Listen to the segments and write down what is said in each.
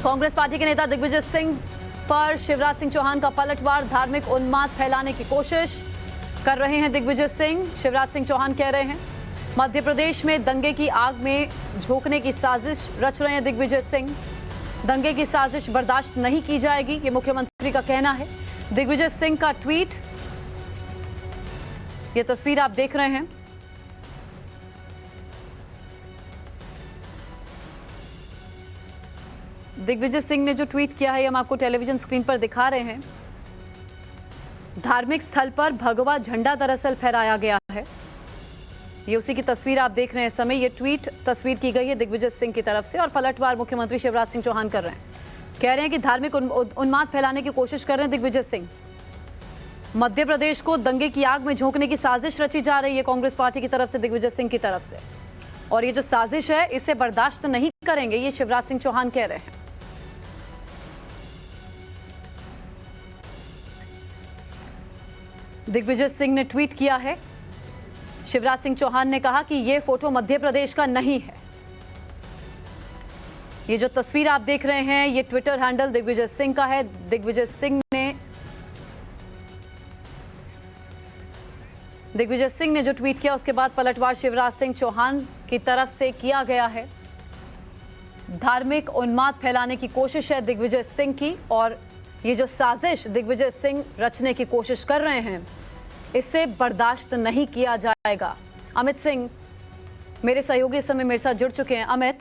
Congress party के नेता दिग्विजय सिंह पर शिवराज सिंह चौहान का पलटवार, धार्मिक उन्माद फैलाने की कोशिश कर रहे हैं दिग्विजय सिंह। शिवराज सिंह चौहान कह रहे हैं मध्य प्रदेश में दंगे की आग में झोंकने की साजिश रच रहे हैं दिग्विजय सिंह। दंगे की साजिश बर्दाश्त नहीं की जाएगी, ये मुख्यमंत्री का कहना है। दिग्विजय सिंह का ट्वीट, ये तस्वीर आप देख रहे हैं। दिग्विजय सिंह ने जो ट्वीट किया है हम आपको टेलीविजन स्क्रीन पर दिखा रहे हैं। धार्मिक स्थल पर भगवा झंडा दरअसल फहराया गया है, ये उसी की तस्वीर आप देख रहे हैं इस समय। ये ट्वीट तस्वीर की गई है दिग्विजय सिंह की तरफ से और पलटवार मुख्यमंत्री शिवराज सिंह चौहान कर रहे हैं। कह रहे हैं कि धार्मिक उन्माद फैलाने की कोशिश कर रहे हैं दिग्विजय सिंह। मध्य प्रदेश को दंगे की आग में झोंकने की साजिश रची जा रही है कांग्रेस पार्टी की तरफ से, दिग्विजय सिंह की तरफ से, और ये जो साजिश है इसे बर्दाश्त नहीं करेंगे, ये शिवराज सिंह चौहान कह रहे हैं। दिग्विजय सिंह ने ट्वीट किया है। शिवराज सिंह चौहान ने कहा कि यह फोटो मध्य प्रदेश का नहीं है। ये जो तस्वीर आप देख रहे हैं ये ट्विटर हैंडल दिग्विजय सिंह का है। दिग्विजय सिंह ने जो ट्वीट किया उसके बाद पलटवार शिवराज सिंह चौहान की तरफ से किया गया है। धार्मिक उन्माद फैलाने की कोशिश है दिग्विजय सिंह की, और ये जो साजिश दिग्विजय सिंह रचने की कोशिश कर रहे हैं इसे बर्दाश्त नहीं किया जाएगा। अमित सिंह मेरे सहयोगी इस समय मेरे साथ जुड़ चुके हैं। अमित,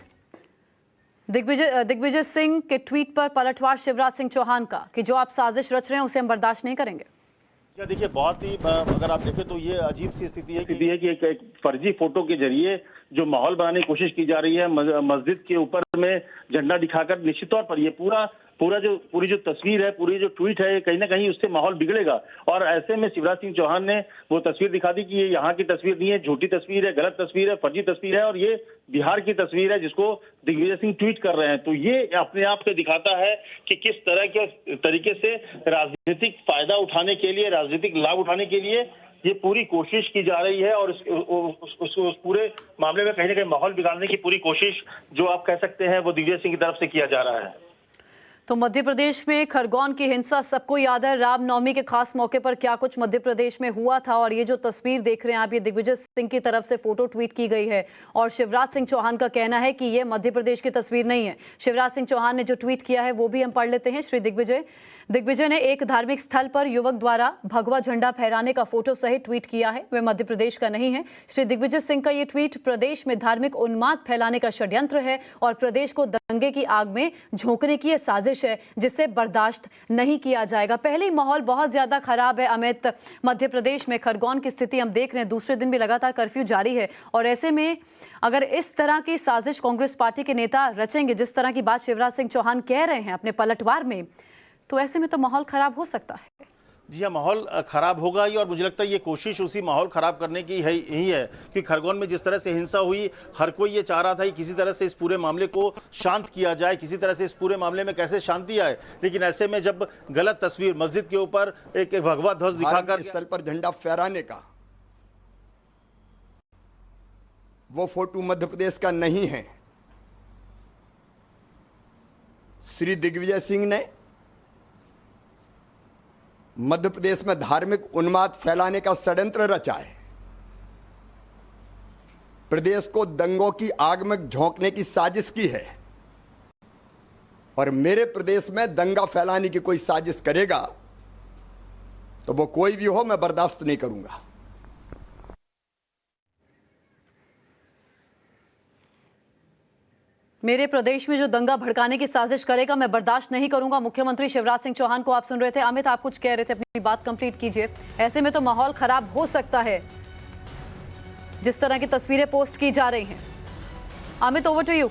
दिग्विजय सिंह के ट्वीट पर पलटवार शिवराज सिंह चौहान का कि जो आप साजिश रच रहे हैं उसे हम बर्दाश्त नहीं करेंगे। देखिए, बहुत ही अगर आप देखें तो ये अजीब सी स्थिति है कि एक फर्जी फोटो के जरिए जो माहौल बनाने की कोशिश की जा रही है मस्जिद के ऊपर में झंडा दिखाकर, निश्चित तौर पर ये पूरी जो तस्वीर है, पूरी जो ट्वीट है, कहीं ना कहीं उससे माहौल बिगड़ेगा। और ऐसे में शिवराज सिंह चौहान ने वो तस्वीर दिखा दी कि ये यहाँ की तस्वीर नहीं है, झूठी तस्वीर है, गलत तस्वीर है, फर्जी तस्वीर है, और ये बिहार की तस्वीर है जिसको दिग्विजय सिंह ट्वीट कर रहे हैं। तो ये अपने आप से दिखाता है कि किस तरह के तरीके से राजनीतिक फायदा उठाने के लिए, राजनीतिक लाभ उठाने के लिए ये पूरी कोशिश की जा रही है, और उस पूरे मामले में कहीं ना कहीं माहौल बिगाड़ने की पूरी कोशिश जो आप कह सकते हैं वो दिग्विजय सिंह की तरफ से किया जा रहा है। तो मध्य प्रदेश में खरगोन की हिंसा सबको याद है। रामनवमी के खास मौके पर क्या कुछ मध्य प्रदेश में हुआ था, और ये जो तस्वीर देख रहे हैं आप, ये दिग्विजय सिंह की तरफ से फोटो ट्वीट की गई है, और शिवराज सिंह चौहान का कहना है कि ये मध्य प्रदेश की तस्वीर नहीं है। शिवराज सिंह चौहान ने जो ट्वीट किया है वो भी हम पढ़ लेते हैं। श्री दिग्विजय ने एक धार्मिक स्थल पर युवक द्वारा भगवा झंडा फहराने का फोटो सहित ट्वीट किया है, वे मध्य प्रदेश का नहीं है। श्री दिग्विजय सिंह का ये ट्वीट प्रदेश में धार्मिक उन्माद फैलाने का षड्यंत्र है और प्रदेश को दंगे की आग में झोंकने की यह साजिश है जिसे बर्दाश्त नहीं किया जाएगा। पहले ही माहौल बहुत ज्यादा खराब है अमित, मध्य प्रदेश में खरगोन की स्थिति हम देख रहे हैं, दूसरे दिन भी लगातार कर्फ्यू जारी है, और ऐसे में अगर इस तरह की साजिश कांग्रेस पार्टी के नेता रचेंगे, जिस तरह की बात शिवराज सिंह चौहान कह रहे हैं अपने पलटवार में, तो ऐसे में तो माहौल खराब हो सकता है। जी हाँ, माहौल खराब होगा ही, और मुझे लगता है ये कोशिश उसी माहौल खराब करने की ही है कि खरगोन में जिस तरह से हिंसा हुई, हर कोई ये चाह रहा था कि किसी तरह से इस पूरे मामले को शांत किया जाए, किसी तरह से इस पूरे मामले में कैसे शांति आए। लेकिन ऐसे में जब गलत तस्वीर मस्जिद के ऊपर एक भगवा ध्वज दिखाकर स्थल पर झंडा फहराने का, वो फोटो मध्य प्रदेश का नहीं है। श्री दिग्विजय सिंह ने मध्य प्रदेश में धार्मिक उन्माद फैलाने का षड्यंत्र रचा है, प्रदेश को दंगों की आग में झोंकने की साजिश की है, और मेरे प्रदेश में दंगा फैलाने की कोई साजिश करेगा तो वो कोई भी हो, मैं बर्दाश्त नहीं करूंगा। मेरे प्रदेश में जो दंगा भड़काने की साजिश करेगा मैं बर्दाश्त नहीं करूंगा। मुख्यमंत्री शिवराज सिंह चौहान को आप सुन रहे थे। अमित, आप कुछ कह रहे थे, अपनी बात कंप्लीट कीजिए। ऐसे में तो माहौल खराब हो सकता है जिस तरह की तस्वीरें पोस्ट की जा रही हैं। Amit, over to you.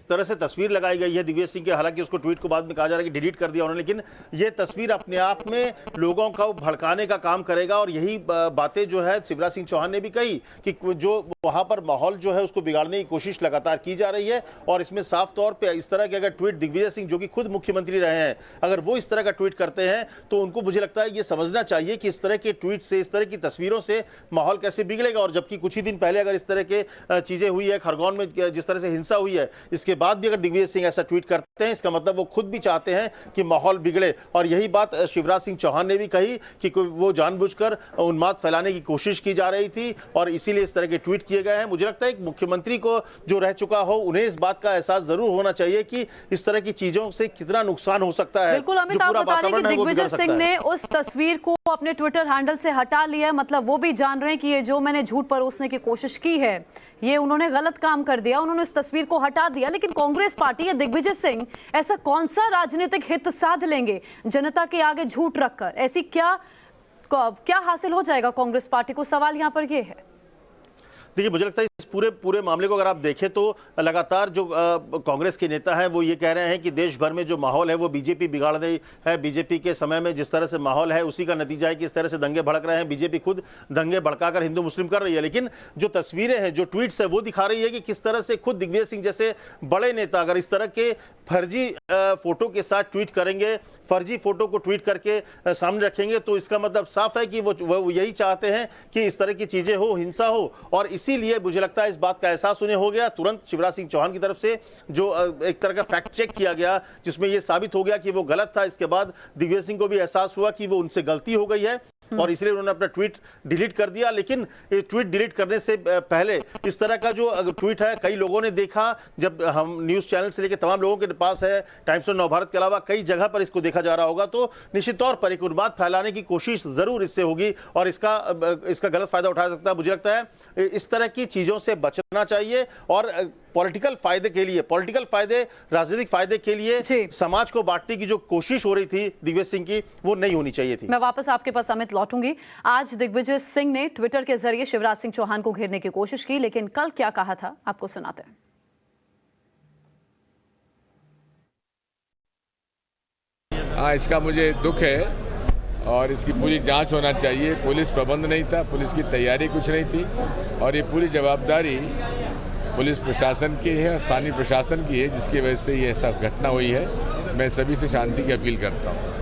तरह से तस्वीर लगाई गई है दिग्विजय सिंह के, हालांकि उसको ट्वीट को बाद में कहा जा रहा है कि डिलीट कर दिया उन्होंने, लेकिन ये तस्वीर अपने आप में लोगों को भड़काने का काम करेगा। और यही बातें जो है शिवराज सिंह चौहान ने भी कही कि जो वहां पर माहौल जो है उसको बिगाड़ने की कोशिश लगातार की जा रही है। और इसमें साफ तौर पर इस तरह के अगर ट्वीट दिग्विजय सिंह, जो कि खुद मुख्यमंत्री रहे हैं, अगर वो इस तरह का ट्वीट करते हैं तो उनको, मुझे लगता है, ये समझना चाहिए कि इस तरह के ट्वीट से, इस तरह की तस्वीरों से माहौल कैसे बिगड़ेगा। और जबकि कुछ ही दिन पहले अगर इस तरह के चीजें हुई है, खरगोन में जिस तरह से हिंसा हुई है, इसके उसके बाद भी अगर दिग्विजय सिंह ऐसा ट्वीट करते हैं, इसका मतलब वो खुद भी चाहते हैं कि माहौल बिगड़े। और यही बात शिवराज सिंह चौहान ने भी कही कि वो जानबूझकर उन्माद फैलाने की कोशिश की जा रही थी और इसीलिए इस तरह के ट्वीट किए गए हैं। मुझे लगता है कि मुख्यमंत्री को जो रह चुका हो, उन्हें इस बात का एहसास जरूर होना चाहिए कि इस तरह की चीजों से कितना नुकसान हो सकता है। बिल्कुल अमित, आप बता रहे हैं कि दिग्विजय सिंह ने उस तस्वीर को अपने ट्विटर हैंडल से हटा लिया है, मतलब वो भी जान रहे हैं कि ये जो मैंने झूठ परोसने की कोशिश की है, ये उन्होंने गलत काम कर दिया, उन्होंने इस तस्वीर को हटा दिया। लेकिन कांग्रेस पार्टी या दिग्विजय सिंह ऐसा कौन सा राजनीतिक हित साध लेंगे जनता के आगे झूठ रखकर? ऐसी क्या हासिल हो जाएगा कांग्रेस पार्टी को? सवाल यहां पर यह है। देखिए, मुझे लगता है इस पूरे मामले को अगर आप देखें तो लगातार जो कांग्रेस के नेता हैं वो ये कह रहे हैं कि देश भर में जो माहौल है वो बीजेपी बिगाड़ रही है। बीजेपी के समय में जिस तरह से माहौल है उसी का नतीजा है कि इस तरह से दंगे भड़क रहे हैं। बीजेपी खुद दंगे भड़काकर हिंदू मुस्लिम कर रही है। लेकिन जो तस्वीरें हैं, जो ट्वीट्स है, वो दिखा रही है कि किस तरह से खुद दिग्विजय सिंह जैसे बड़े नेता अगर इस तरह के फर्जी फोटो के साथ ट्वीट करेंगे, फर्जी फोटो को ट्वीट करके सामने रखेंगे, तो इसका मतलब साफ है कि वो यही चाहते हैं कि इस तरह की चीजें हो, हिंसा हो। और इसीलिए मुझे लगता है इस बात का एहसास उन्हें हो गया। तुरंत शिवराज सिंह चौहान की तरफ से जो एक तरह का फैक्ट चेक किया गया जिसमें यह साबित हो गया कि वो गलत था। इसके बाद दिग्विजय सिंह को भी एहसास हुआ कि वो उनसे गलती हो गई है और इसलिए उन्होंने अपना ट्वीट डिलीट कर दिया। लेकिन ट्वीट डिलीट करने से पहले इस तरह का जो ट्वीट है कई लोगों ने देखा। जब हम न्यूज चैनल से लेकर तमाम लोगों के पास है, टाइम्स ऑफ नवभारत के अलावा कई जगह पर इसको देखा जा रहा होगा, तो निश्चित तौर पर एक उन्माद फैलाने की कोशिश जरूर इससे होगी और इसका गलत फायदा उठा सकता है। मुझे लगता है इस तरह की चीजों से बचना चाहिए और पॉलिटिकल फायदे के लिए, पॉलिटिकल फायदे, राजनीतिक फायदे के लिए समाज को बांटने की जो कोशिश हो रही थी दिग्विजय सिंह की, वो नहीं होनी चाहिए थी। मैं वापस आपके पास अमित लौटूंगी। आज दिग्विजय सिंह ने ट्विटर के जरिए शिवराज सिंह चौहान को घेरने की कोशिश की, लेकिन कल क्या कहा था आपको सुनाते हैं। हाँ, इसका मुझे दुख है और इसकी पूरी जांच होना चाहिए। पुलिस प्रबंध नहीं था, पुलिस की तैयारी कुछ नहीं थी और ये पूरी जवाबदारी पुलिस प्रशासन की है और स्थानीय प्रशासन की है, जिसकी वजह से ये ऐसा घटना हुई है। मैं सभी से शांति की अपील करता हूँ।